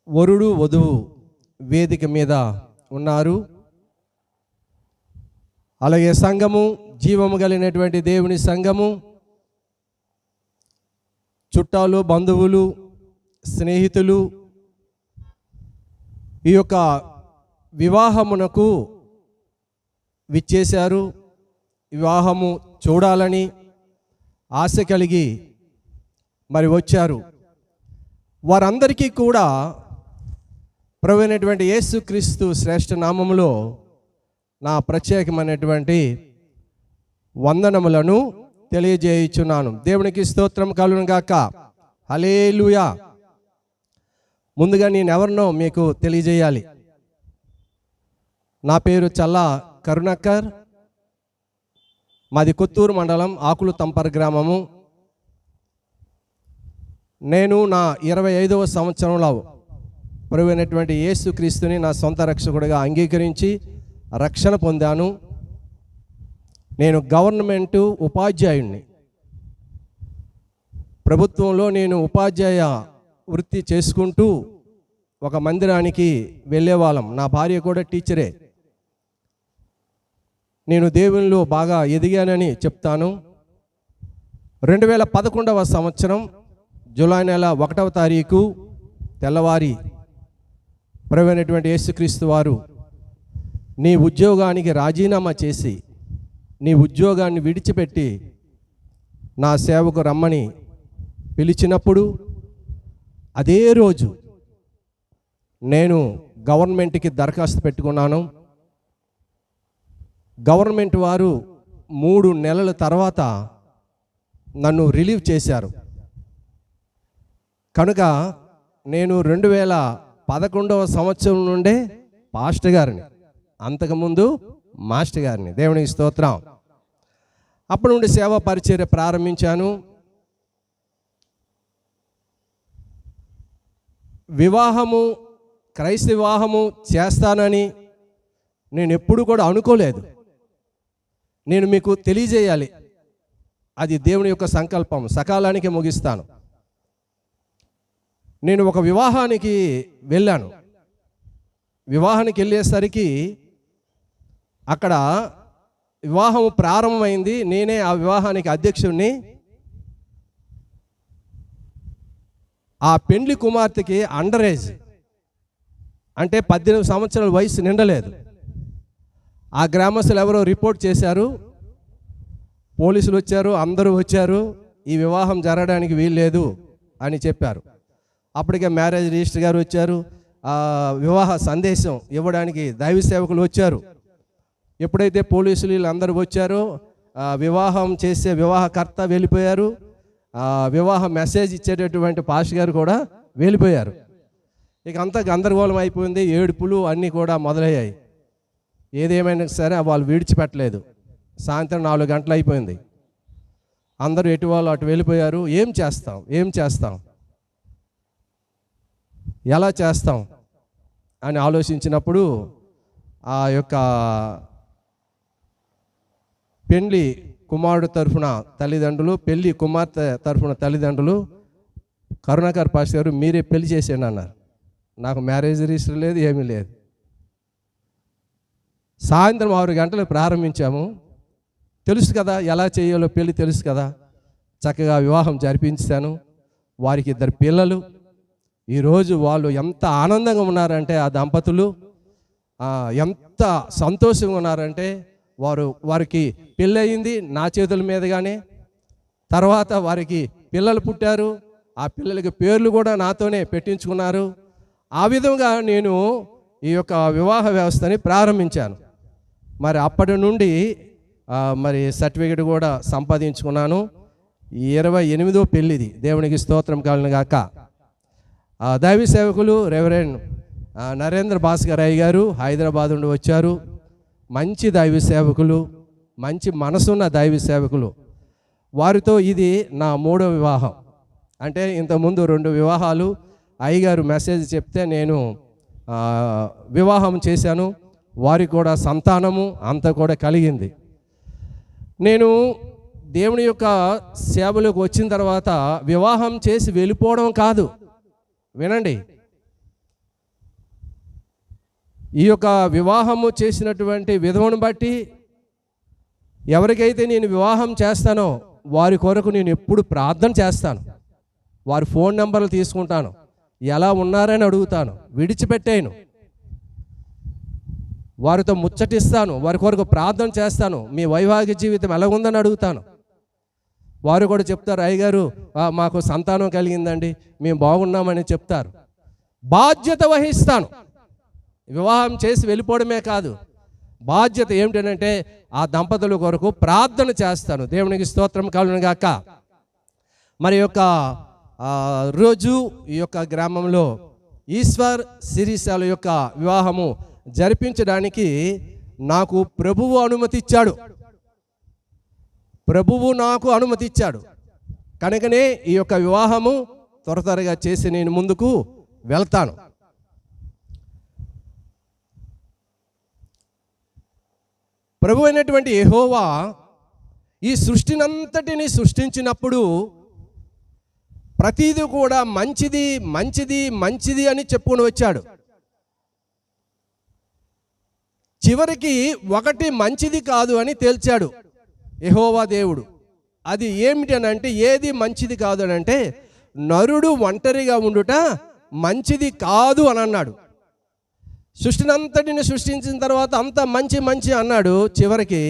వరుడు వధువు వేదిక మీద ఉన్నారు. అలాగే సంఘము, జీవము కలిగినటువంటి దేవుని సంఘము, చుట్టాలు, బంధువులు, స్నేహితులు ఈ యొక్క వివాహమునకు విచ్చేశారు. వివాహము చూడాలని ఆశ కలిగి మరి వచ్చారు. వారందరికీ కూడా ప్రభువైనటువంటి యేసుక్రీస్తు శ్రేష్ఠ నామములో నా ప్రత్యేకమైనటువంటి వందనములను తెలియజేయుచున్నాను. దేవునికి స్తోత్రం కలుగును గాక. హల్లెలూయా. ముందుగా నేను ఎవరినో మీకు తెలియజేయాలి. నా పేరు చల్లా కరుణాకర్. మాది కొత్తూరు మండలం ఆకులు తంపర గ్రామము. నేను నా 25వ సంవత్సరంలో ప్రభువైనటువంటి యేసుక్రీస్తుని నా సొంత రక్షకుడిగా అంగీకరించి రక్షణ పొందాను. నేను గవర్నమెంటు ఉపాధ్యాయుడిని. ప్రభుత్వంలో నేను ఉపాధ్యాయ వృత్తి చేసుకుంటూ ఒక మందిరానికి వెళ్ళేవాళ్ళం. నా భార్య కూడా టీచరే. నేను దేవునిలో బాగా ఎదిగానని చెప్తాను. 2011వ సంవత్సరం జూలై నెల 1వ తారీఖు తెల్లవారి ప్రభువైనటువంటి యేసుక్రీస్తు వారు నీ ఉద్యోగానికి రాజీనామా చేసి నీ ఉద్యోగాన్ని విడిచిపెట్టి నా సేవకు రమ్మని పిలిచినప్పుడు అదే రోజు నేను గవర్నమెంట్కి దరఖాస్తు పెట్టుకున్నాను. గవర్నమెంట్ వారు 3 నెలల తర్వాత నన్ను రిలీవ్ చేశారు. కనుక నేను 2011వ సంవత్సరం నుండే పాస్టర్ గారిని, అంతకుముందు మాస్టర్ గారిని. దేవునికి స్తోత్రం. అప్పటి నుండి సేవా పరిచర్య ప్రారంభించాను. వివాహము, క్రైస్తవ వివాహము చేస్తానని నేను ఎప్పుడు కూడా అనుకోలేదు. నేను మీకు తెలియజేయాలి, అది దేవుని యొక్క సంకల్పం. సకాలానికి ముగిస్తాను. నేను ఒక వివాహానికి వెళ్ళాను. వివాహానికి వెళ్ళేసరికి అక్కడ వివాహం ప్రారంభమైంది. నేనే ఆ వివాహానికి అధ్యక్షుడిని. ఆ పెండ్లి కుమార్తెకి అండర్ ఏజ్, అంటే 18 సంవత్సరాల వయసు నిండలేదు. ఆ గ్రామస్తులు ఎవరో రిపోర్ట్ చేశారు. పోలీసులు వచ్చారు, అందరూ వచ్చారు. ఈ వివాహం జరగడానికి వీల్లేదు అని చెప్పారు. అప్పటికే మ్యారేజ్ రిజిస్టర్ గారు వచ్చారు. వివాహ సందేశం ఇవ్వడానికి దైవ సేవకులు వచ్చారు. ఎప్పుడైతే పోలీసులు వీళ్ళందరూ వచ్చారో వివాహం చేసే వివాహకర్త వెళ్ళిపోయారు. వివాహ మెసేజ్ ఇచ్చేటటువంటి పాస్టర్ గారు కూడా వెళ్ళిపోయారు. ఇక అంతా గందరగోళం అయిపోయింది. ఏడుపులు అన్నీ కూడా మొదలయ్యాయి. ఏదేమైనా సరే వాళ్ళు విడిచిపెట్టలేదు. సాయంత్రం 4 గంటలు అయిపోయింది. అందరూ ఎటు వాళ్ళు అటు వెళ్ళిపోయారు. ఏం చేస్తాం, ఎలా చేస్తాం అని ఆలోచించినప్పుడు ఆ యొక్క పెళ్లి కుమారుడు తరఫున తల్లిదండ్రులు, పెళ్లి కుమార్తె తరఫున తల్లిదండ్రులు, కరుణాకర్ పాస్టర్ గారు మీరే పెళ్లి చేసేయండి అన్నారు. నాకు మ్యారేజ్ రిజిస్టర్ లేదు, ఏమీ లేదు. సాయంత్రం 6 గంటలకు ప్రారంభించాము. తెలుసు కదా ఎలా చేయాలో, పెళ్ళి తెలుసు కదా. చక్కగా వివాహం జరిపించాను. వారికి 2 పిల్లలు. ఈరోజు వాళ్ళు ఎంత ఆనందంగా ఉన్నారంటే, ఆ దంపతులు ఎంత సంతోషంగా ఉన్నారంటే, వారికి పెళ్ళి అయింది నా చేతుల మీదుగానే. తర్వాత వారికి పిల్లలు పుట్టారు. ఆ పిల్లలకి పేర్లు కూడా నాతోనే పెట్టించుకున్నారు. ఆ విధంగా నేను ఈ యొక్క వివాహ వ్యవస్థని ప్రారంభించాను. మరి అప్పటి నుండి మరి సర్టిఫికెట్ కూడా సంపాదించుకున్నాను. 28వ పెళ్ళిది. దేవునికి స్తోత్రం కలుగును గాక. దైవ సేవకులు రెవరెండ్ నరేంద్ర భాస్కర్ అయ్య గారు హైదరాబాద్ నుండి వచ్చారు. మంచి దైవ సేవకులు, మంచి మనసున్న దైవ సేవకులు. వారితో ఇది నా 3వ వివాహం. అంటే ఇంతకుముందు 2 వివాహాలు అయ్యగారు మెసేజ్ చెప్తే నేను వివాహం చేశాను. వారికి కూడా సంతానము అంతా కూడా కలిగింది. నేను దేవుని యొక్క సేవలోకి వచ్చిన తర్వాత వివాహం చేసి వెళ్ళిపోవడం కాదు, వినండి, ఈ యొక్క వివాహము చేసినటువంటి విధవను బట్టి ఎవరికైతే నేను వివాహం చేస్తానో వారి కొరకు నేను ఎప్పుడు ప్రార్థన చేస్తాను. వారి ఫోన్ నెంబర్లు తీసుకుంటాను, ఎలా ఉన్నారని అడుగుతాను, విడిచిపెట్టేను, వారితో ముచ్చటిస్తాను, వారి కొరకు ప్రార్థన చేస్తాను. మీ వైవాహిక జీవితం ఎలా ఉందని అడుగుతాను. వారు కూడా చెప్తారు, అయ్యగారు మాకు సంతానం కలిగిందండి, మేము బాగున్నామని చెప్తారు. బాధ్యత వహిస్తాను. వివాహం చేసి వెళ్ళిపోవడమే కాదు, బాధ్యత ఏమిటంటే ఆ దంపతుల కొరకు ప్రార్థన చేస్తాను. దేవునికి స్తోత్రం కలుగును గాక. మరి యొక్క రోజు ఈ యొక్క గ్రామంలో ఈశ్వర్ శిరీషాల యొక్క వివాహము జరిపించడానికి నాకు ప్రభువు అనుమతి ఇచ్చాడు. ప్రభువు నాకు అనుమతి ఇచ్చాడు కనుకనే ఈ యొక్క వివాహము త్వరగా చేసి నేను ముందుకు వెళ్తాను. ప్రభు అయినటువంటి యెహోవా ఈ సృష్టినంతటిని సృష్టించినప్పుడు ప్రతిదీ కూడా మంచిది మంచిది మంచిది అని చెప్పుకొని వచ్చాడు. చివరికి ఒకటి మంచిది కాదు అని తేల్చాడు యెహోవా దేవుడు. అది ఏమిటనంటే, ఏది మంచిది కాదు అని అంటే, నరుడు ఒంటరిగా ఉండుట మంచిది కాదు అని అన్నాడు. సృష్టినంతటిని సృష్టించిన తర్వాత అంత మంచి మంచి అన్నాడు, చివరికి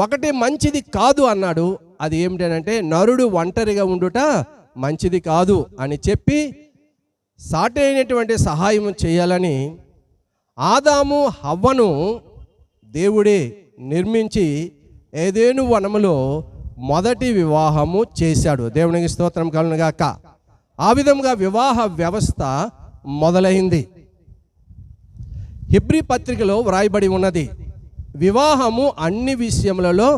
ఒకటి మంచిది కాదు అన్నాడు. అది ఏమిటనంటే, నరుడు ఒంటరిగా ఉండుట మంచిది కాదు అని చెప్పి సాటి అయినటువంటి సహాయం చేయాలని ఆదాము హవ్వను దేవుడే నిర్మించి ఏదెను వనములో మొదటి వివాహము చేశాడు. దేవునికి స్తోత్రం కలుగును గాక. ఆ విధంగా వివాహ వ్యవస్థ మొదలైంది. హెబ్రీ పత్రికలో వ్రాయబడి ఉన్నది, వివాహము అన్ని విషయములలో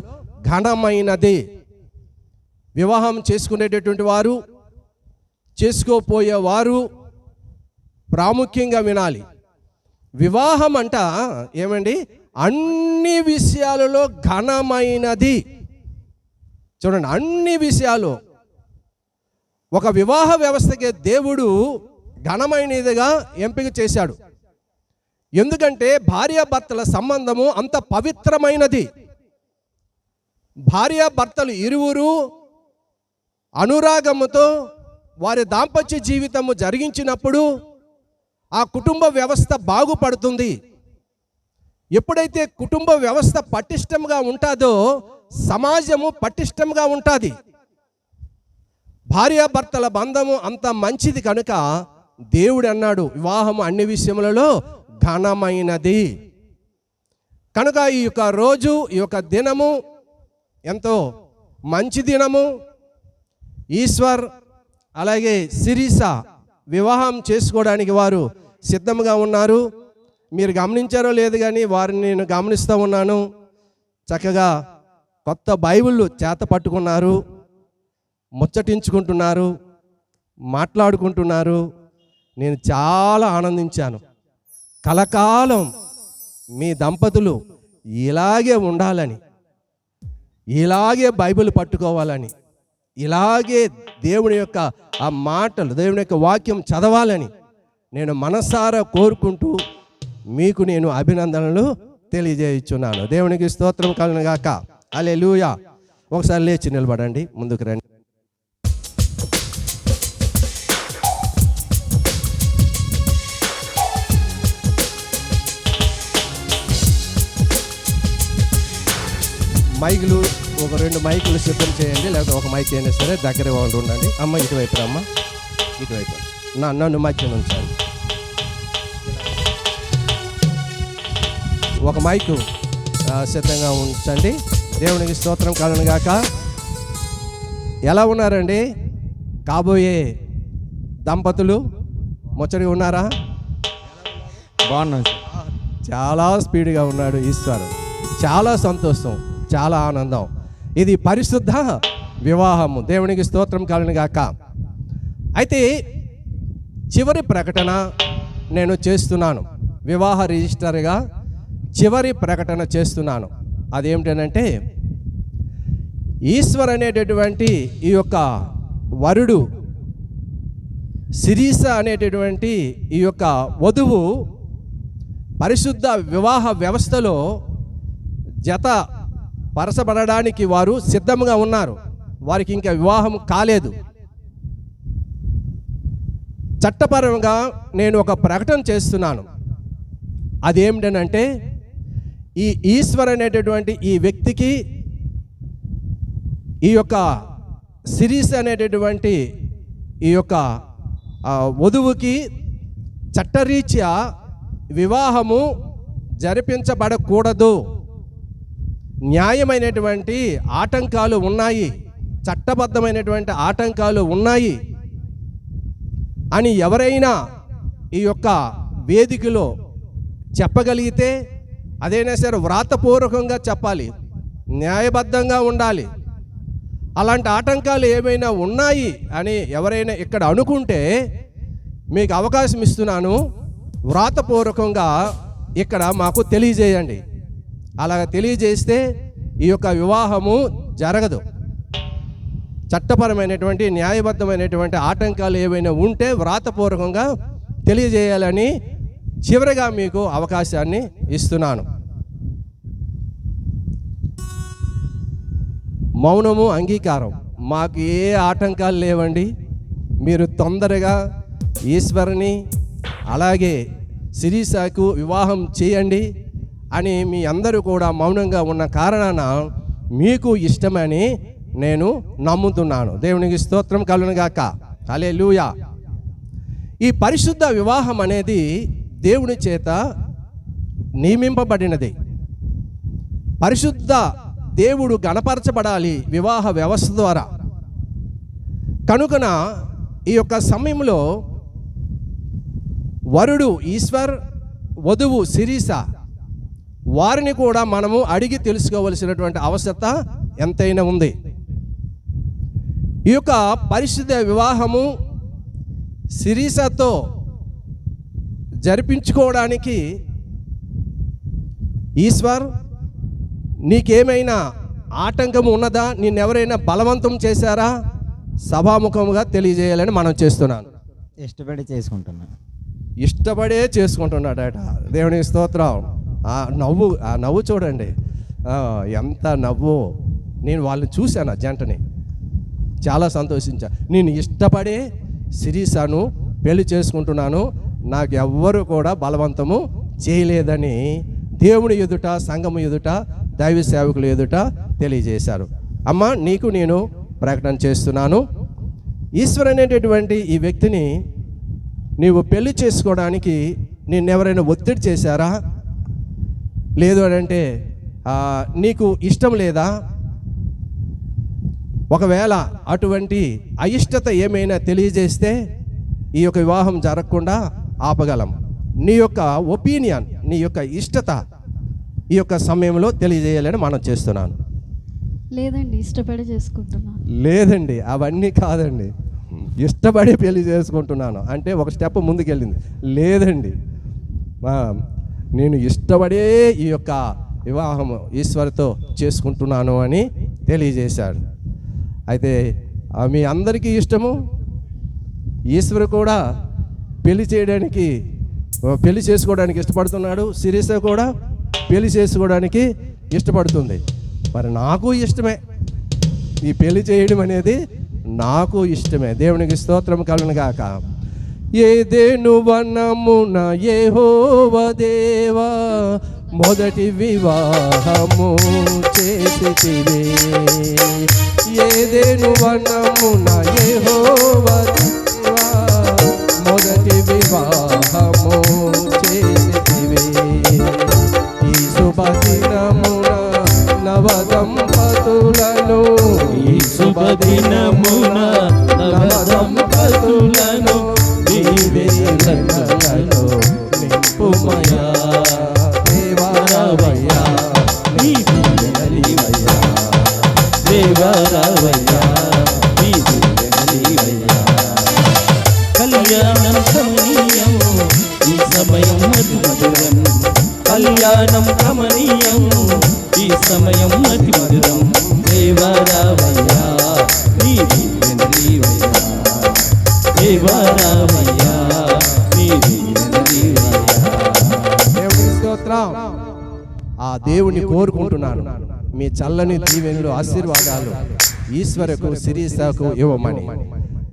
ఘనమైనది. వివాహం చేసుకునేటటువంటి వారు, చేసుకోపోయేవారు ప్రాముఖ్యంగా వినాలి. వివాహం అంట ఏమండి, అన్ని విషయాలలో ఘనమైనది. చూడండి, అన్ని విషయాలు ఒక వివాహ వ్యవస్థకి దేవుడు ఘనమైనదిగా ఎంపిక చేశాడు. ఎందుకంటే భార్యాభర్తల సంబంధము అంత పవిత్రమైనది. భార్యాభర్తలు ఇరువురు అనురాగముతో వారి దాంపత్య జీవితము జరిగించినప్పుడు ఆ కుటుంబ వ్యవస్థ బాగుపడుతుంది. ఎప్పుడైతే కుటుంబ వ్యవస్థ పటిష్టంగా ఉంటుందో సమాజము పటిష్టంగా ఉంటుంది. భార్యాభర్తల బంధము అంత మంచిది కనుక దేవుడు అన్నాడు, వివాహము అన్ని విషయములలో ఘనమైనది. కనుక ఈ యొక్క రోజు, ఈ యొక్క దినము ఎంతో మంచి దినము. ఈశ్వర్ అలాగే శిరీష వివాహం చేసుకోవడానికి వారు సిద్ధంగా ఉన్నారు. మీరు గమనించారో లేదు కానీ వారిని నేను గమనిస్తూ ఉన్నాను. చక్కగా కొత్త బైబిళ్ళు చేత పట్టుకున్నారు, ముచ్చటించుకుంటున్నారు, మాట్లాడుకుంటున్నారు. నేను చాలా ఆనందించాను. కలకాలం మీ దంపతులు ఇలాగే ఉండాలని, ఇలాగే బైబిల్ పట్టుకోవాలని, ఇలాగే దేవుని యొక్క ఆ మాటలు, దేవుని యొక్క వాక్యం చదవాలని నేను మనసారా కోరుకుంటూ మీకు నేను అభినందనలు తెలియజేయుచున్నాను. దేవునికి స్తోత్రం కలుగును గాక. హల్లెలూయా. ఒకసారి లేచి నిలబడండి, ముందుకు రండి. మైకులు ఒక 2 మైకులు సిద్ధం చేయండి, లేకపోతే ఒక మైక్ అయినా సరే దగ్గర వాళ్ళు ఉండండి. అమ్మ ఇటువైపు అమ్మ, ఇటువైపు నన్ను మధ్య ఉంచండి. ఒక మైకు సిద్ధంగా ఉంచండి. దేవునికి స్తోత్రం కలుగును గాక. ఎలా ఉన్నారండి కాబోయే దంపతులు? ముచ్చటగా ఉన్నారా? బాగున్నాను. చాలా స్పీడ్గా ఉన్నాడు ఈశ్వర్. చాలా సంతోషం, చాలా ఆనందం. ఇది పరిశుద్ధ వివాహము. దేవునికి స్తోత్రం కలుగును గాక. అయితే చివరి ప్రకటన నేను చేస్తున్నాను, వివాహ రిజిస్టర్గా చివరి ప్రకటన చేస్తున్నాను. అదేమిటనంటే, ఈశ్వర్ అనేటటువంటి ఈ యొక్క వరుడు శిరీష అనేటటువంటి ఈ యొక్క వధువు పరిశుద్ధ వివాహ వ్యవస్థలో జత పరచబడడానికి వారు సిద్ధంగా ఉన్నారు. వారికి ఇంకా వివాహం కాలేదు. చట్టపరంగా నేను ఒక ప్రకటన చేస్తున్నాను. అదేమిటనంటే, ఈ ఈశ్వర్ అనేటటువంటి ఈ వ్యక్తికి, ఈ యొక్క శిరీష అనేటటువంటి ఈ యొక్క వధువుకి చట్టరీత్యా వివాహము జరిపించబడకూడదు. న్యాయమైనటువంటి ఆటంకాలు ఉన్నాయి, చట్టబద్ధమైనటువంటి ఆటంకాలు ఉన్నాయి అని ఎవరైనా ఈ యొక్క వేదికలో చెప్పగలిగితే, అదైనా సరే వ్రాతపూర్వకంగా చెప్పాలి, న్యాయబద్ధంగా ఉండాలి. అలాంటి ఆటంకాలు ఏమైనా ఉన్నాయి అని ఎవరైనా ఇక్కడ అనుకుంటే మీకు అవకాశం ఇస్తున్నాను, వ్రాతపూర్వకంగా ఇక్కడ మాకు తెలియజేయండి. అలా తెలియజేస్తే ఈ యొక్క వివాహము జరగదు. చట్టపరమైనటువంటి న్యాయబద్ధమైనటువంటి ఆటంకాలు ఏవైనా ఉంటే వ్రాతపూర్వకంగా తెలియజేయాలని చివరిగా మీకు అవకాశాన్ని ఇస్తున్నాను. మౌనము అంగీకారం. మాకు ఏ ఆటంకాలు లేవండి. మీరు తొందరగా ఈశ్వరుని అలాగే శిరీషకు వివాహం చేయండి అని మీ అందరూ కూడా మౌనంగా ఉన్న కారణాన మీకు ఇష్టమని నేను నమ్ముతున్నాను. దేవునికి స్తోత్రం కలుగునుగాక. హల్లెలూయా. ఈ పరిశుద్ధ వివాహం అనేది దేవుని చేత నియమింపబడినది. పరిశుద్ధ దేవుడు గణపరచబడాలి వివాహ వ్యవస్థ ద్వారా. కనుకన ఈ యొక్క సమయంలో వరుడు ఈశ్వర్, వధువు శిరీష, వారిని కూడా మనము అడిగి తెలుసుకోవలసినటువంటి అవసరత ఎంతైనా ఉంది. ఈ యొక్క పరిశుద్ధ వివాహము శిరీషతో జరిపించుకోవడానికి ఈశ్వర్, నీకేమైనా ఆటంకం ఉన్నదా, నిన్నెవరైనా బలవంతం చేశారా, సభాముఖముగా తెలియజేయాలని మనం చేస్తున్నాను. ఇష్టపడే చేసుకుంటున్నాడట. దేవునికి స్తోత్రం. ఆ నవ్వు చూడండి, ఎంత నవ్వు. నేను వాళ్ళని చూశాను, ఆ జంటని, చాలా సంతోషించా. నేను ఇష్టపడే శిరీషను పెళ్లి చేసుకుంటున్నాను, నాకు ఎవ్వరు కూడా బలవంతము చేయలేదని దేవుని ఎదుట, సంఘము ఎదుట, దైవ సేవకుల ఎదుట తెలియజేశారు. అమ్మ, నీకు నేను ప్రకటన చేస్తున్నాను, ఈశ్వర్ అనేటటువంటి ఈ వ్యక్తిని నీవు పెళ్లి చేసుకోవడానికి నిన్నెవరైనా ఒత్తిడి చేశారా, లేదు అని అంటే నీకు ఇష్టం లేదా, ఒకవేళ అటువంటి అయిష్టత ఏమైనా తెలియజేస్తే ఈ యొక్క వివాహం జరగకుండా ఆపగలం. నీ యొక్క ఒపీనియన్, నీ యొక్క ఇష్టత ఈ యొక్క సమయంలో తెలియజేయాలని మనం చేస్తున్నాను. లేదండి, ఇష్టపడి చేసుకుంటున్నాను. లేదండి, అవన్నీ కాదండి, ఇష్టపడి పెళ్లి చేసుకుంటున్నాను అంటే ఒక స్టెప్ ముందుకెళ్ళింది. లేదండి, నేను ఇష్టపడే ఈ యొక్క వివాహం ఈశ్వరుతో చేసుకుంటున్నాను అని తెలియజేశాడు. అయితే మీ అందరికీ ఇష్టము, ఈశ్వరు కూడా పెళ్లి చేసుకోవడానికి ఇష్టపడుతున్నాడు, శిరీష కూడా పెళ్లి చేసుకోవడానికి ఇష్టపడుతుంది. మరి నాకు ఇష్టమే, ఈ పెళ్లి చేయడం అనేది నాకు ఇష్టమే. దేవునికి స్తోత్రం కలుగునుగాక. ఏదెను వనమున యెహోవా దేవా మొదటి వివాహము చేసితివే. ఏదెను వనమున యెహోవా దేవా మొదటి వివాహము చేసితివే. ఈ శుభదినమున నవదంపతులను, ఈ శుభదినమున నవదంపతులను దీవెనలతో నింపుమయా. దేవరావయ్యా నీ దీవెనలివయ్యా, దేవరావయ్యా నీ దీవెనలివయ్యా. కళ్యాణం కమనీయం ఈ సమయం అతి మధురం, కళ్యాణం కమనీయం ఈ సమయం అతి మధురం. దేవరావయ్యా నీ దీవెనలివయ్యా, దేవరామయ్యా నీ దీవెనలీవయ్యా. దేవుని స్తోత్రం. ఆ దేవుని కోరుకుంటున్నాను, మీ చల్లని దీవెనలు ఆశీర్వాదాలు ఈశ్వరకు శిరీషకు ఇవ్వమని.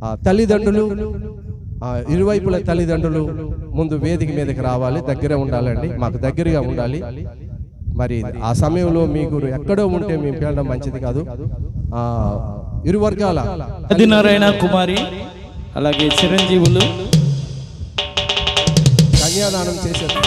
ఆ తల్లిదండ్రులు, ఇరువైపుల తల్లిదండ్రులు ముందు వేదిక మీదకి రావాలి, దగ్గర ఉండాలండి, మాకు దగ్గరగా ఉండాలి. మరి ఆ సమయంలో మీకు ఎక్కడో ఉంటే మేము పేరడం మంచిది కాదు. ఇరు వర్గాల ఆదినారాయణ కుమారి అలాగే చిరంజీవులు కన్యాదానం చేశారు.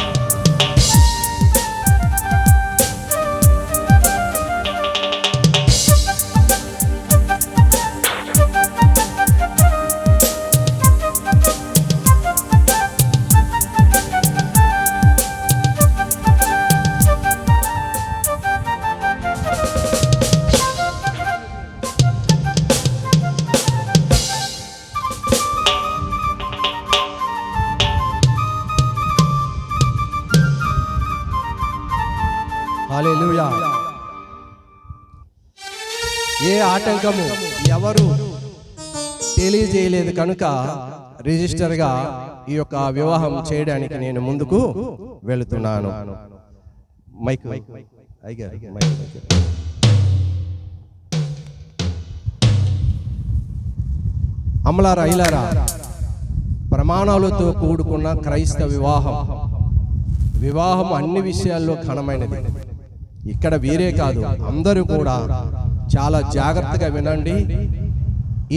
హల్లెలూయా. ఏ ఆటంకము ఎవరు తెలియజేయలేదు కనుక రిజిస్టర్గా ఈ యొక్క వివాహం చేయడానికి నేను ముందుకు వెళుతున్నాను. మైక్ అమలారా ఇలారా, ప్రమాణాలతో కూడుకున్న క్రైస్తవ వివాహం అన్ని విషయాల్లో ఘనమైనది. ఇక్కడ వీరే కాదు, అందరూ కూడా చాలా జాగ్రత్తగా వినండి,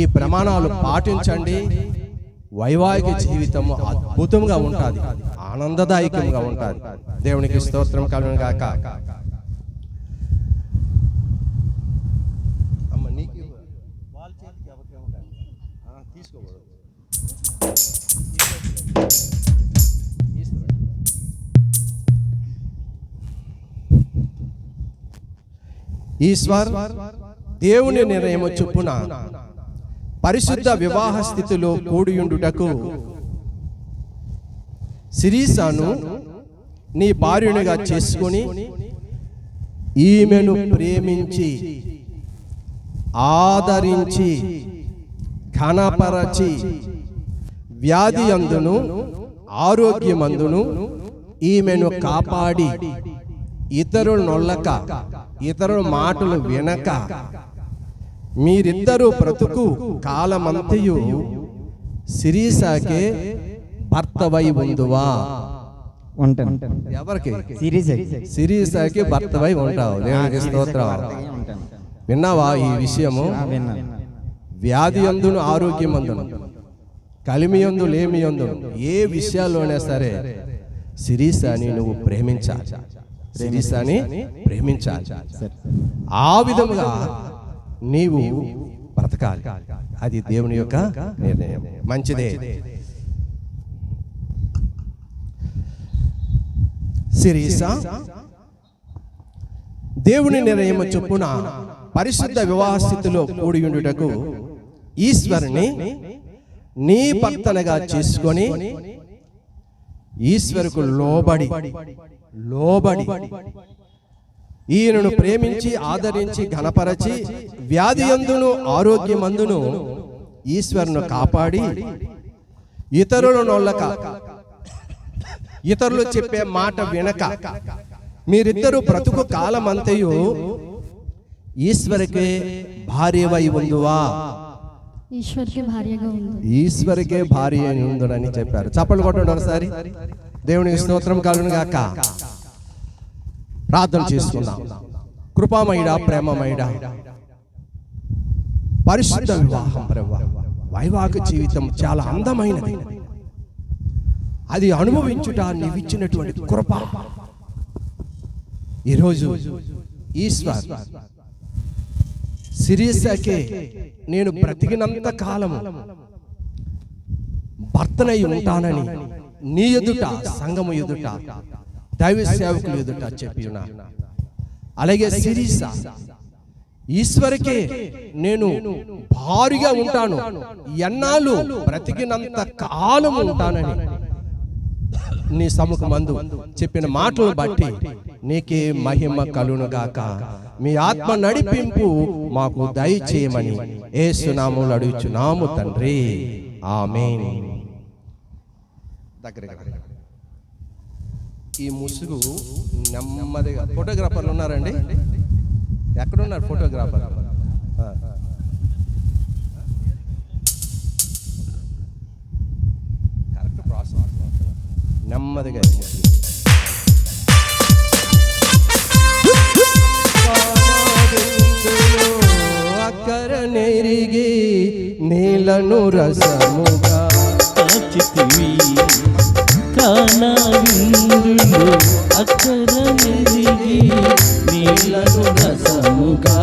ఈ ప్రమాణాలు పాటించండి. వైవాహిక జీవితం అద్భుతంగా ఉంటుంది, ఆనందదాయకంగా ఉంటుంది. దేవునికి స్తోత్రం కలుగును గాక. ఈశ్వర్ దేవుని నిర్ణయం చొప్పున పరిశుద్ధ వివాహ స్థితిలో కూడియుండుటకు శిరీషను నీ భార్యనుగా చేసుకొని ఈమెను ప్రేమించి ఆదరించి ఘనపరచి వ్యాధి అందును ఆరోగ్యమందును ఈమెను కాపాడి ఇతరులు నొల్లక ఇతరుల మాటలు వినక మీరిద్దరూ బ్రతుకు కాలమంతయు శిరీషకే భర్తవై ఉందువా. ఎవరికి? శిరీషకి భర్తవై ఉంటావు. దేవునికి స్తోత్రం. విన్నావా ఈ విషయము? వ్యాధి అందును ఆరోగ్యమందును కలిమి యందు లేమి యందు ఏ విషయాల్లోనే సరే శిరీషని నువ్వు ప్రేమించాలి, శిరీషని ప్రేమించాలి. ఆ విధముగా నీవు బ్రతకాలి. అది దేవుని యొక్క నిర్ణయం. మంచిదే. శిరీష దేవుని నిర్ణయం చొప్పున పరిశుద్ధ వివాహ స్థితిలో కూడియుండుటకు ఈశ్వరుని నీ భర్తనగా చేసుకొని ఈశ్వరుకు లోబడి ఈయనను ప్రేమించి ఆదరించి ఘనపరచి వ్యాధి యందును ఆరోగ్యమందును ఈశ్వరును కాపాడి ఇతరుల నొల్లక ఇతరులు చెప్పే మాట వినక మీరిద్దరూ బ్రతుకు కాలమంతయు ఈశ్వరకే భార్యవై ఉందువా. ఈశ్వరకే భార్య అని ఉందని చెప్పారు. చప్పట్లు కొట్టండి ఒకసారి. దేవునికి స్తోత్రం కలుగును గాక. ప్రార్థన చేసుకుందాం. కృపామయుడా, ప్రేమమయుడా, పరిశుద్ధ వివాహం వైవాహిక జీవితం చాలా అందమైనది. అది అనుభవించుట నీవిచ్చినటువంటి కృప. ఈరోజు ఈశ్వర్ శిరీషకే నేను బ్రతికినంత కాలము భర్తనై ఉంటానని నీ ఎదుట, సంఘము ఎదుట, దైవ సేవకులు ఎదుట చెప్పి ఉన్నా. అలాగే శిరీష ఈశ్వరకే నేను భారీగా ఉంటాను, ఎన్నాళ్ళు బ్రతికినంత కాలం ఉంటానని నీ సముఖమందు చెప్పిన మాటలు బట్టి నీకే మహిమ కలుగునుగాక. మీ ఆత్మ నడిపింపు మాకు దయచేయమని యేసు నామములో అడుగుచున్నాము తండ్రి. ఆమేన్. దగ్గరగా ఈ ముసుగు నెమ్మదిగా. ఫోటోగ్రాఫర్లు ఉన్నారండి? ఎక్కడున్నారు ఫోటోగ్రాఫర్? Correct process. నెమ్మదిగా అక్కర నెరిగి నీలను రసముగా కాచితివి కానా విందులు అక్కర నెరిగి నీలను రసముగా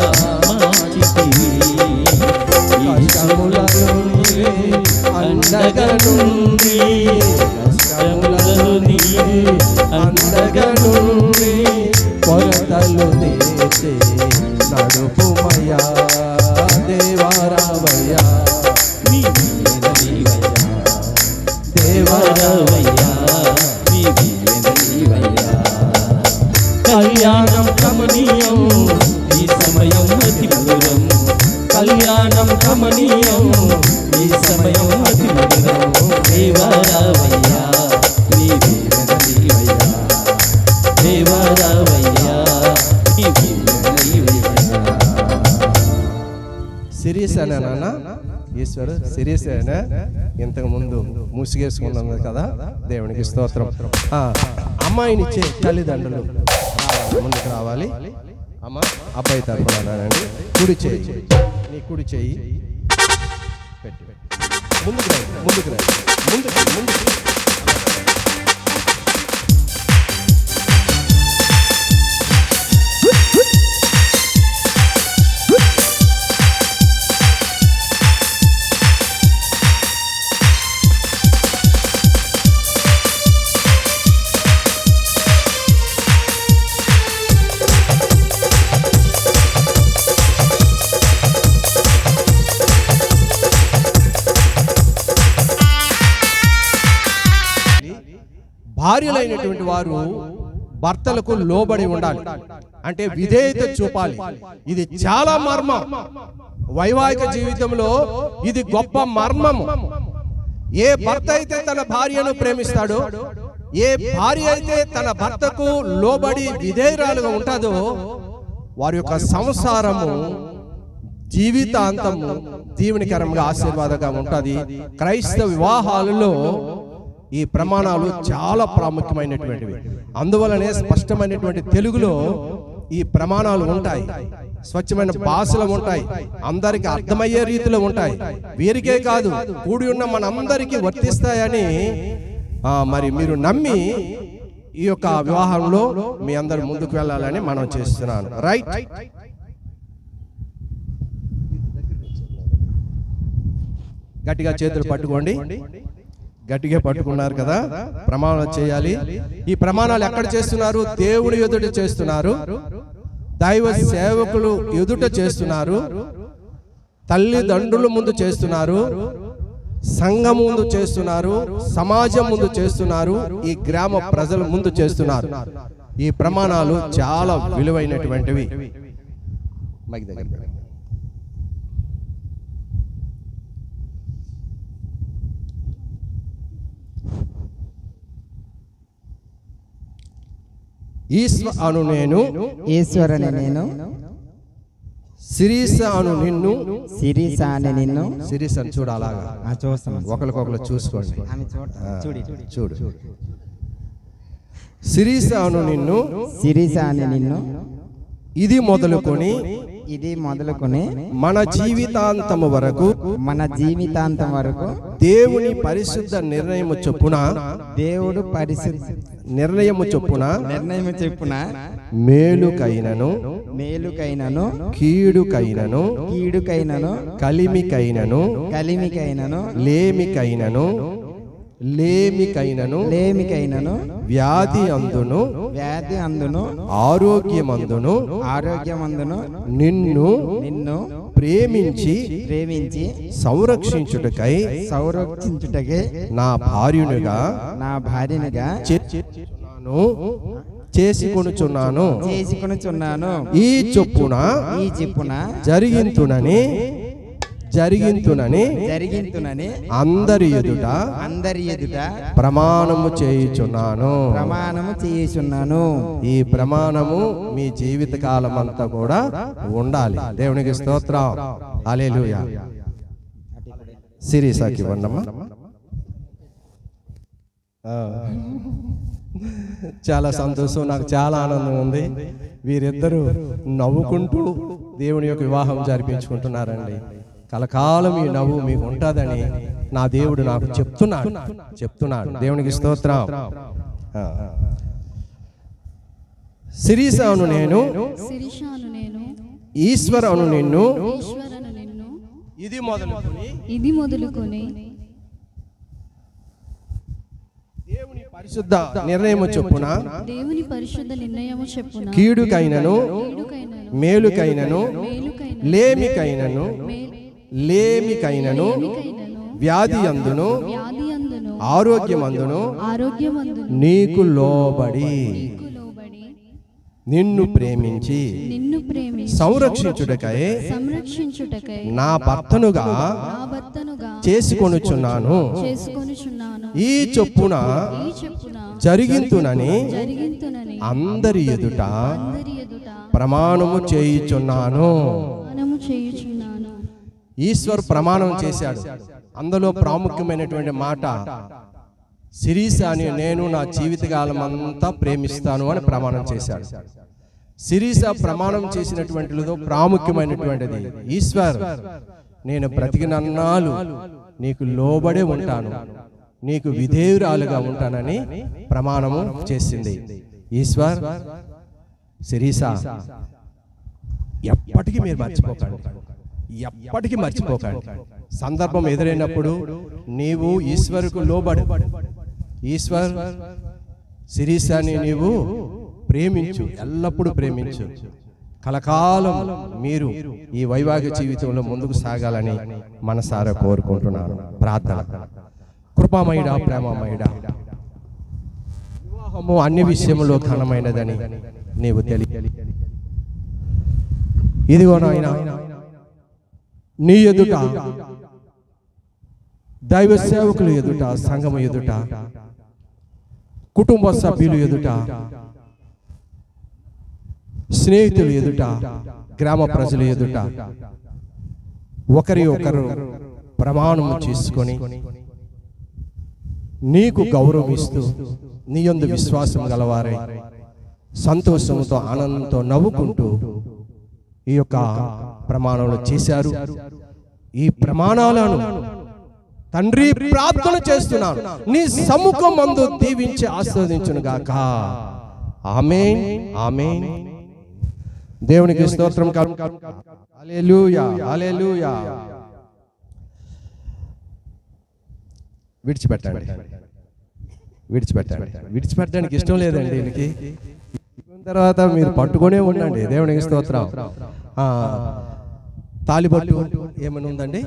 మార్చితివి. కష్టముల నుండి అండగా నుండి, కష్టములలో నీవే అండగా నుండి, కొరతలు తీర్చే నడుపుమయ్యా దేవారావయ్యా, దేవరావయ్యా కళ్యాణం కమనీయం ఈ సమయం అతి మధురం, కళ్యాణం కమనీయం ఈ సమయం అతి మధురం. దేవరావయ్యా దేవరావయ్యా సిరీస్ అనే నాన్న ఈశ్వరు సిరీస్ అయినా ఇంతకు ముందు మూసిగేసుకున్నాం కదా, దేవునికి స్తోత్రం. అమ్మాయినిచ్చే తల్లిదండ్రులు ముందుకు రావాలి. అమ్మ అబ్బాయి తరపునండి, కుడి చేయి, నీ కుడి చేయి పెట్టి ముందుకు రండి, ముందుకు రండి, ముందుకు ముందుకు. భార్యలైనటువంటి వారు భర్తలకు లోబడి ఉండాలి, అంటే విధేయత చూపాలి. ఇది చాలా మర్మం. వైవాహిక జీవితంలో ఇది గొప్ప మర్మము. ఏ భర్త అయితే తన భార్యను ప్రేమిస్తాడో, ఏ భార్య అయితే తన భర్తకు లోబడి విధేయురాలుగా ఉంటుందో, వారి యొక్క సంసారము జీవితాంతము దీవెనకరంగా ఆశీర్వాదంగా ఉంటుంది. క్రైస్తవ వివాహాలలో ఈ ప్రమాణాలు చాలా ప్రాముఖ్యమైనటువంటివి. అందువలనే స్పష్టమైనటువంటి తెలుగులో ఈ ప్రమాణాలు ఉంటాయి, స్వచ్ఛమైన భాషలు ఉంటాయి, అందరికి అర్థమయ్యే రీతిలో ఉంటాయి. వీరికే కాదు, కూడి ఉన్న మనందరికీ వర్తిస్తాయని మరి మీరు నమ్మి ఈ యొక్క వివాహంలో మీ అందరు ముందుకు వెళ్ళాలని మనం చేస్తున్నాను. రైట్? గట్టిగా చేతులు పట్టుకోండి. గట్టిగా పట్టుకున్నారు కదా, ప్రమాణాలు చేయాలి. ఈ ప్రమాణాలు ఎక్కడ చేస్తున్నారు? దేవుని ఎదుట చేస్తున్నారు, దైవ సేవకులు ఎదుట చేస్తున్నారు, తల్లిదండ్రుల ముందు చేస్తున్నారు, సంఘం ముందు చేస్తున్నారు, సమాజం ముందు చేస్తున్నారు, ఈ గ్రామ ప్రజల ముందు చేస్తున్నారు. ఈ ప్రమాణాలు చాలా విలువైనటువంటివి. ఈశ్వరని నేను, సిరీస అను నిన్ను, సిరీస అని నిన్ను, సిరీస్ అని చూడు, అలాగా చూస్తాను, ఒకరికొకరు చూసుకోండి. చూడు. సిరీస అను నిన్ను, సిరీస అని నిన్ను, ఇది మొదలుకొని మన జీవితాంతము వరకు, మన జీవితాంతం వరకు దేవుని పరిశుద్ధ నిర్ణయము చొప్పున, దేవుడు పరిశుద్ధ నిర్ణయము చొప్పున మేలుకైనను కీడుకైనను కలిమికైనను లేమికైనను వ్యాధి అందును ఆరోగ్యమందును నిన్ను ప్రేమించి సంరక్షించుటకై నా భార్యనుగా చేసుకొనుచున్నాను. ఈ చొప్పున జరిగింతునని జరిగింతునని అందరి ఎదుట ప్రమాణము చేయుచున్నాను. ఈ ప్రమాణము మీ జీవిత కాలం అంతా కూడా ఉండాలి. దేవునికి స్తోత్రం. హల్లెలూయా. సిరీసాకి ఇవ్వండమ్మా. చాలా సంతోషం, నాకు చాలా ఆనందం ఉంది. వీరిద్దరూ నవ్వుకుంటూ దేవుని యొక్క వివాహం జరిపించుకుంటున్నారండి. కలకాలం ఈ నవ్వు మీకు ఉంటుందని నా దేవుడు నాకు చెప్తున్నాడు. దేవునికి స్తోత్రం. శిరీష అను నేను, ఈశ్వర్ అను నిన్ను, ఇది మొదలుకొని దేవుని పరిశుద్ధ నిర్ణయము చొప్పున కీడుకైనను మేలుకైనను లేమికైనను వ్యాధి అందును ఆరోగ్యమందును నీకు లోబడి నిన్ను ప్రేమించి సంరక్షించుటకై నా భర్తనుగా చేసుకొనుచున్నాను. ఈ చొప్పున జరిగింతునని అందరి ఎదుట ప్రమాణము చేయుచున్నాను. ఈశ్వర్ ప్రమాణం చేశాడు. అందులో ప్రాముఖ్యమైనటువంటి మాట, శిరీష అని నేను నా జీవితకాలం అంతా ప్రేమిస్తాను అని ప్రమాణం చేశాడు. శిరీష ప్రమాణం చేసినటువంటిలో ప్రాముఖ్యమైనటువంటిది, ఈశ్వర్ నేను బ్రతికినన్నాళ్ళు నీకు లోబడే ఉంటాను, నీకు విధేయురాలుగా ఉంటానని ప్రమాణము చేసింది. ఈశ్వర్, శిరీష ఎప్పటికీ మీరు మర్చిపోకండి. సందర్భం ఎదురైనప్పుడు నీవు ఈశ్వరుకు లోబడు. ఈశ్వర్, శిరీషాని నీవు ప్రేమించు, ఎల్లప్పుడూ ప్రేమించు. కలకాలం మీరు ఈ వైవాహిక జీవితంలో ముందుకు సాగాలని మనసారా కోరుకుంటున్నాను. ప్రార్థన. కృపామయుడా, ప్రేమమయుడా, వివాహము అన్ని విషయంలో ఘనమైనదని నీవు తెలియ. ఇదిగో నాయనా, నీ ఎదుట, దైవ సేవకులు ఎదుట, సంఘము ఎదుట, కుటుంబ సభ్యులు ఎదుట, స్నేహితులు ఎదుట, గ్రామ ప్రజల ఎదుట ఒకరి ఒకరు ప్రమాణం చేసుకొని నీకు గౌరవం ఇస్తూ నీ యందు విశ్వాసం గలవారై సంతోషంతో ఆనందంతో నవ్వుకుంటూ ఈ యొక్క ప్రమాణాలు చేశారు. ఈ ప్రమాణాలను తండ్రి ప్రార్థన చేస్తున్నాను, నీ సముఖం మందు దీవించి ఆశీర్వదించును గాక. ఆమేన్, ఆమేన్. దేవునికి స్తోత్రం. హల్లెలూయా, హల్లెలూయా. విడిచిపెట్టడానికి ఇష్టం లేదండి వీళ్ళకి. తర్వాత మీరు పట్టుకునే ఉండండి. దేవునికి స్తోత్రం. తాలిబట్టు ఏమైనా ఉందండి?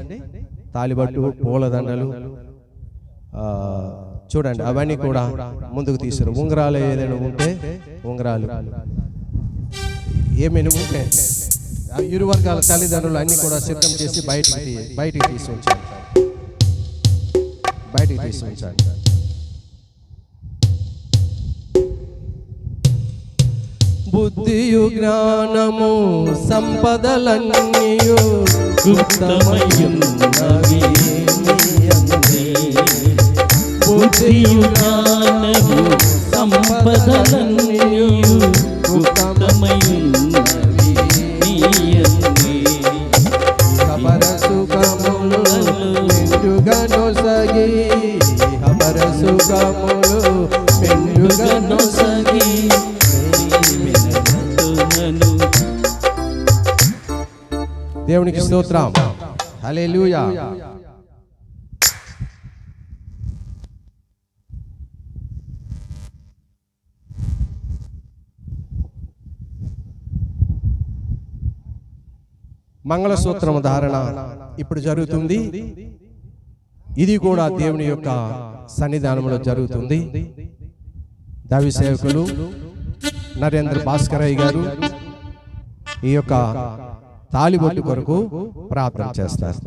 తాలిబట్టు, పూలదండలు చూడండి, అవన్నీ కూడా ముందుకు తీసారు. ఉంగరాలు ఏదైనా ఉంటే ఉంగరాలు ఏమైనా ఉంటే ఇరు వర్గాల తల్లిదండ్రులు అన్ని కూడా సిద్ధం చేసి బయటికి తీసి ఉంచండి. బుద్ధియు జ్ఞానము సంపదలన్నీయు గుప్తమయున్నవి నీయందే. బుద్ధియు జ్ఞానము సంపదలన్నీయు గుప్తమయున్నవి నీయందే. హబర సుఖములు మెండుగా నొసగి, హబర సుఖములు మెండుగా నొసగి. దేవునికి స్తోత్రం. హల్లెలూయా. మంగళసూత్రము ధారణ ఇప్పుడు జరుగుతుంది. ఇది కూడా దేవుని యొక్క సన్నిధానంలో జరుగుతుంది. దైవ సేవకులు నరేంద్ర భాస్కరయ్య గారు ఈ యొక్క తాళిబొట్టు కొరకు ప్రార్థన చేస్తారు.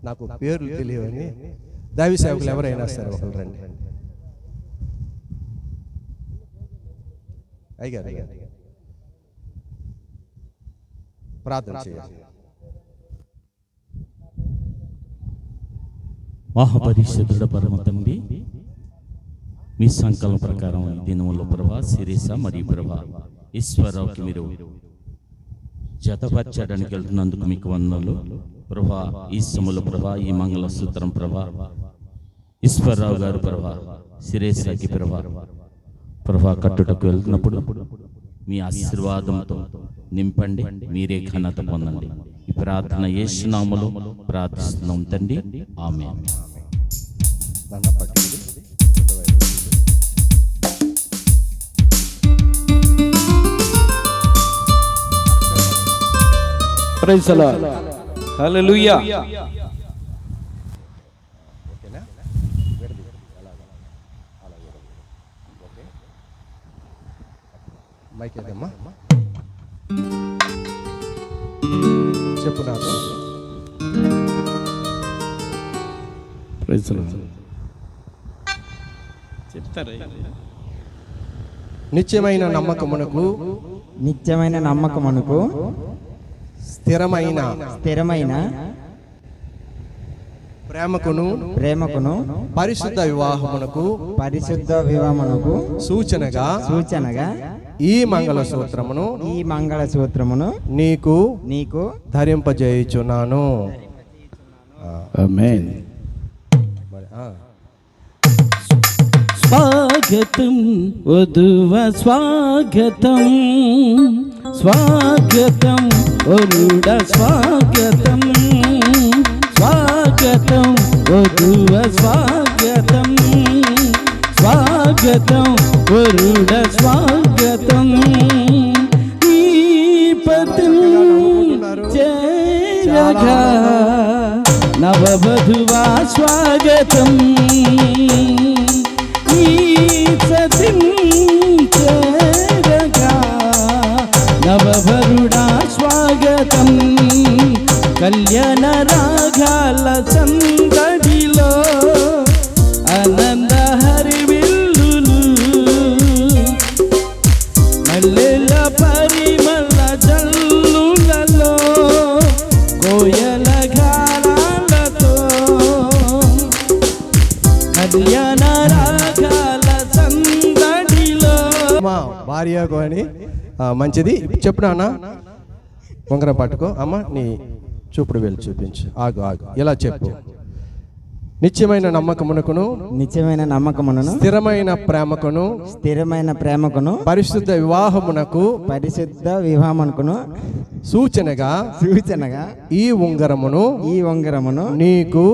నాకు పేర్లు తెలియవని దైవ సేవకులు ఎవరైనా సరే ఒకరు రండి. అయ్యారు ప్రార్థన చేయాలి. మహాపరిశుద్ధుడ పరమ తండ్రి, మీ సంకల్పం ప్రకారం ఈ దినములో ప్రభా శిరీష మరియు ప్రభా ఈశ్వరరావుకి మీరు జతపరచడానికి వెళ్తున్నందుకు మీకు వందనాలు ప్రభా. ఈ సమయంలో ప్రభా ఈ మంగళసూత్రం ప్రభా ఈశ్వరరావు గారు ప్రభా శిరీషకి ప్రభా కట్టుటకు వెళ్తున్నప్పుడు మీ ఆశీర్వాదంతో నింపండి, మీరే ఘనత పొందండి. ఈ ప్రార్థన యేసు నామములో ప్రార్థిస్తున్నాం తండ్రి, amen. Praise the Lord. Hallelujah. Mike ఏదమ్మా చెప్పు నాకు. Praise the Lord. చెప్తారా? నిత్యమైన నమ్మకమునకు నిత్యమైన నమ్మకమునకు స్థిరమైన ప్రేమకును పరిశుద్ధ వివాహమునకు సూచనగా ఈ మంగళసూత్రమును నీకు ధరింపజేయుచున్నాను. ఆమేన్. స్వాగతం వధువ స్వాగతం, స్వాగతం వరుడ స్వాగతం, స్వాగతం వధువ స్వాగతం, స్వాగతం వరుడ స్వాగతం. ఈ పతిం చేరగా నవవధువా స్వాగతం, ఈ సతిం చేరగా నవవరుడా స్వాగతం. కళ్యాణ రాగాల సందడిలో ఆనంద హరివిల్లులు, మల్లెల పరిమళ జల్లులలో కోయల గానాలతో కళ్యాణ రాగాల సందడిలో. మా భార్యకు అని మంచిది చెప్పు నాన్న. ఉంగరం పట్టుకో అమ్మ, నీ చూపుడు వెళ్ళి చూపించు. ఆగు ఇలా చెప్పు. నిత్యమైన నమ్మకమునకును స్థిరమైన ప్రేమకును పరిశుద్ధ వివాహమునకు సూచనగా ఈ ఉంగరమును నీకు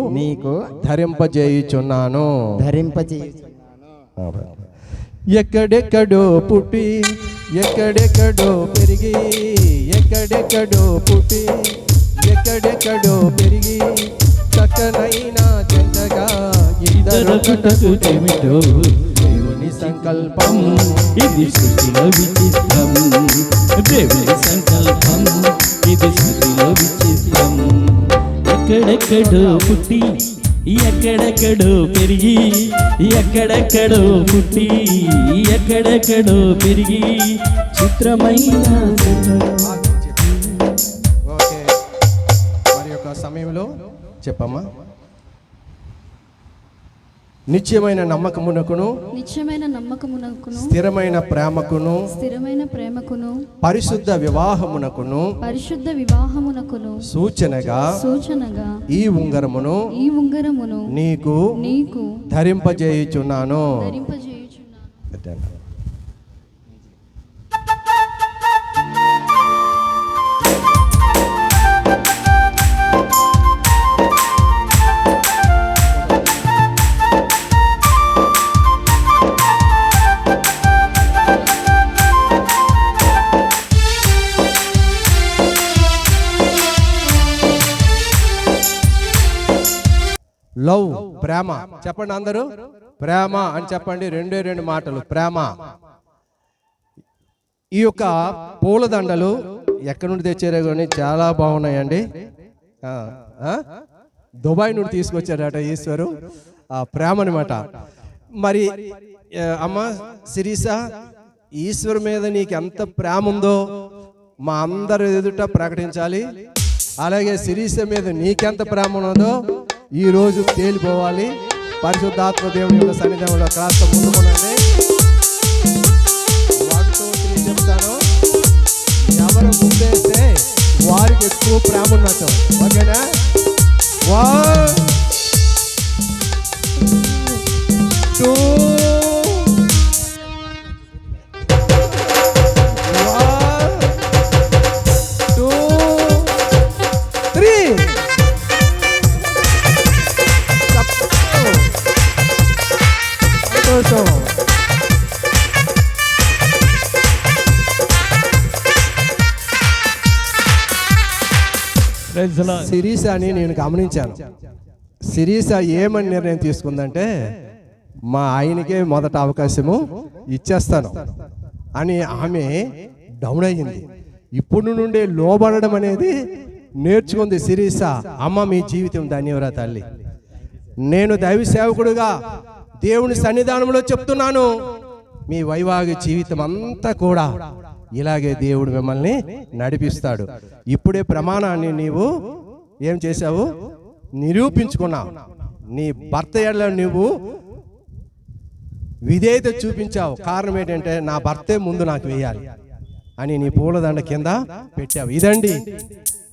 ధరింపజేయుచున్నాను. ఎక్కడెక్కడో పుట్టి ఎక్కడెక్కడో పెరిగి, ఎక్కడెక్కడో పుట్టి ఎక్కడెక్కడో పెరిగి, చక్కనైన జంటగా ఇద్దరొకటకు చెమిటో దేవుని సంకల్పం. ఇది సృష్టిలో విచిత్రం, దేవుని సంకల్పం ఇది సృష్టిలో విచిత్రం. ఎక్కడెక్కడో పుట్టి ఎక్కడెక్కడో పెరిగి, ఎక్కడెక్కడో పుట్టి ఎక్కడెక్కడో పెరిగి, చిత్రమైన ఓకే. మరి యొక్క సమయంలో చెప్పమ్మా. నిత్యమైన నమ్మకమునకును స్థిరమైన ప్రేమకును పరిశుద్ధ వివాహమునకును సూచనగా ఈ ఉంగరమును నీకు ధరింపజేయుచున్నాను. లవ్ ప్రేమ చెప్పండి అందరూ. ప్రేమ అని చెప్పండి. రెండు మాటలు ప్రేమ. ఈ యొక్క పూలదండలు ఎక్కడి నుండి తెచ్చారో కానీ చాలా బాగున్నాయండి. దుబాయ్ నుండి తీసుకొచ్చాడట ఈశ్వరు ఆ ప్రేమ అనమాట. మరి అమ్మ శిరీష, ఈశ్వరు మీద నీకు ఎంత ప్రేమ ఉందో మా అందరి ఎదుట ప్రకటించాలి. అలాగే శిరీష మీద నీకెంత ప్రేమ ఉన్నదో ఈరోజు తేలిపోవాలి. పరిశుద్ధాత్మ దేవుని యొక్క సన్నిధానంలో కాస్త ముందుకునండి. 1 2 3 చెప్తాను. ఎవరు ముందేస్తే వారికి ఎక్కువ ప్రేమ ఉన్నట్టు. ఓకేనా? 1 2 శిరీష అని నేను గమనించాను. శిరీష ఏమని నిర్ణయం తీసుకుందంటే మా ఆయనకే మొదట అవకాశము ఇచ్చేస్తాను అని ఆమె డౌన్ అయ్యింది. ఇప్పుడు నుండే లోబడడం అనేది నేర్చుకుంది శిరీష. అమ్మ మీ జీవితం ధన్యవాదాలు తల్లి. నేను దైవ సేవకుడుగా దేవుని సన్నిధానంలో చెప్తున్నాను, మీ వైవాహిక జీవితం అంతా కూడా ఇలాగే దేవుడు మిమ్మల్ని నడిపిస్తాడు. ఇప్పుడే ప్రమాణాన్ని నీవు ఏం చేశావు? నిరూపించుకున్నావు. నీ భర్త ఎడల నువ్వు విధేయత చూపించావు. కారణం ఏంటంటే నా భర్తే ముందు నాకు వేయాలి అని నీ పూలదండ కింద పెట్టావు. ఇదండి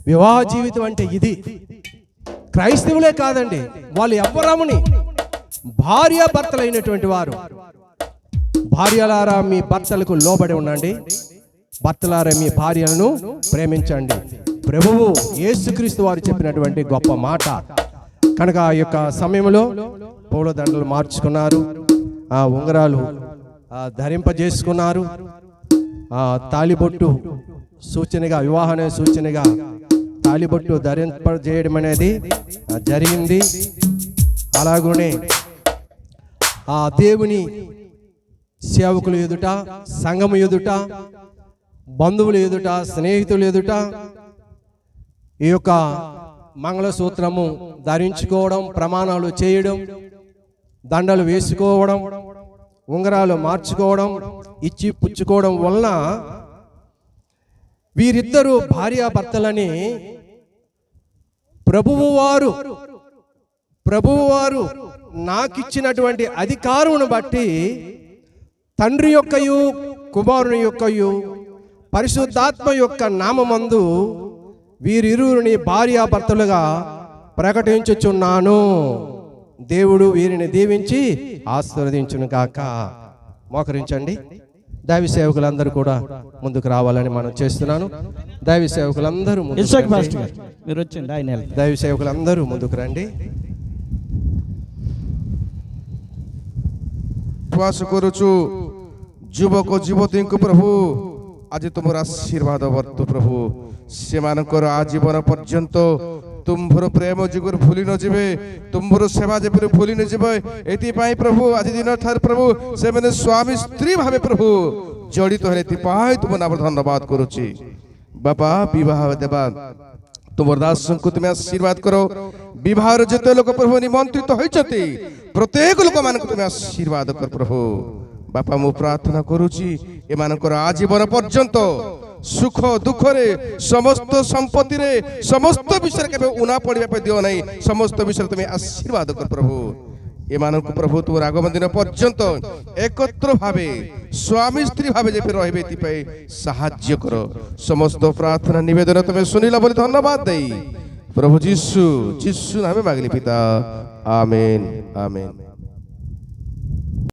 వివాహ జీవితం అంటే. ఇది క్రైస్తవులే కాదండి, వాళ్ళు ఎవ్వరముని భార్యాభర్తలైనటువంటి వారు. భార్యలారా మీ భర్తలకు లోబడి ఉండండి, భర్తలారా మీ భార్యలను ప్రేమించండి. ప్రభువు యేసుక్రీస్తు వారు చెప్పినటువంటి గొప్ప మాట కనుక ఆ యొక్క సమయంలో పూలదండలు మార్చుకున్నారు, ఆ ఉంగరాలు ధరింపజేసుకున్నారు. ఆ తాళిబొట్టు సూచనగా, వివాహాన్ని సూచనగా తాళిబొట్టు ధరింపజేయడం అనేది జరిగింది. అలాగనే ఆ దేవుని సేవకుల ఎదుట, సంఘము ఎదుట, బంధువుల ఎదుట, స్నేహితుల ఎదుట ఈ యొక్క మంగళసూత్రము ధరించుకోవడం, ప్రమాణాలు చేయడం, దండలు వేసుకోవడం, ఉంగరాలు మార్చుకోవడం, ఇచ్చి పుచ్చుకోవడం వలన వీరిద్దరూ భార్యాభర్తలని ప్రభువువారు నాకిచ్చినటువంటి అధికారమును బట్టి తండ్రి యొక్కయు కుమారుని యొక్కయు పరిశుద్ధాత్మ యొక్క నామమందు వీరిరువురిని భార్యాభర్తలుగా ప్రకటించుచున్నాను. దేవుడు వీరిని దీవించి ఆశీర్వదించును గాక. మోకరించండి. దైవ సేవకులందరూ కూడా ముందుకు రావాలని మనం చేస్తున్నాను. దైవ సేవకులందరూ మీరు వచ్చింది ఆయన దైవ సేవకులందరూ ముందుకు రండి. विश्वास करुछु युवक युवती को प्रभु आज तुम आशीर्वाद वर्तु प्रभु से आजीवन पर्यंत तुम्भर प्रेम जुगर भूली न जीवे तुम्भर सेवा जब भूली न जीवे एतिपाई प्रभु आज दिन ठार प्रभु से मैंने स्वामी स्त्री भावे प्रभु जड़ित है तुम नाम धन्यवाद करुछि बापा विवाह देवा तुम दास को तुम्हें आशीर्वाद करो विवाह जिते लोक प्रभु निमंत्रित होती प्रत्येक लोक मान तुम्हें आशीर्वाद कर प्रभु बापा मु प्रार्थना करुछि एमानकर आजीवन पर्यंत सुख दुख रे समस्त संपत्ति रे समस्त विषय के उना पड़िया पे दियो नहीं समस्त विषय तुम्हें आशीर्वाद कर प्रभु एमानक प्रभु तुम आगमन दिन पर्यंत एकत्र भावे स्वामी स्त्री भावे जे रहिबे तिपै सहाय्य करो समस्त प्रार्थना निवेदन तुम्हें सुनिला बोली धन्यवाद देई प्रभु जीसु नामे मांगली पिता आमेन आमेन।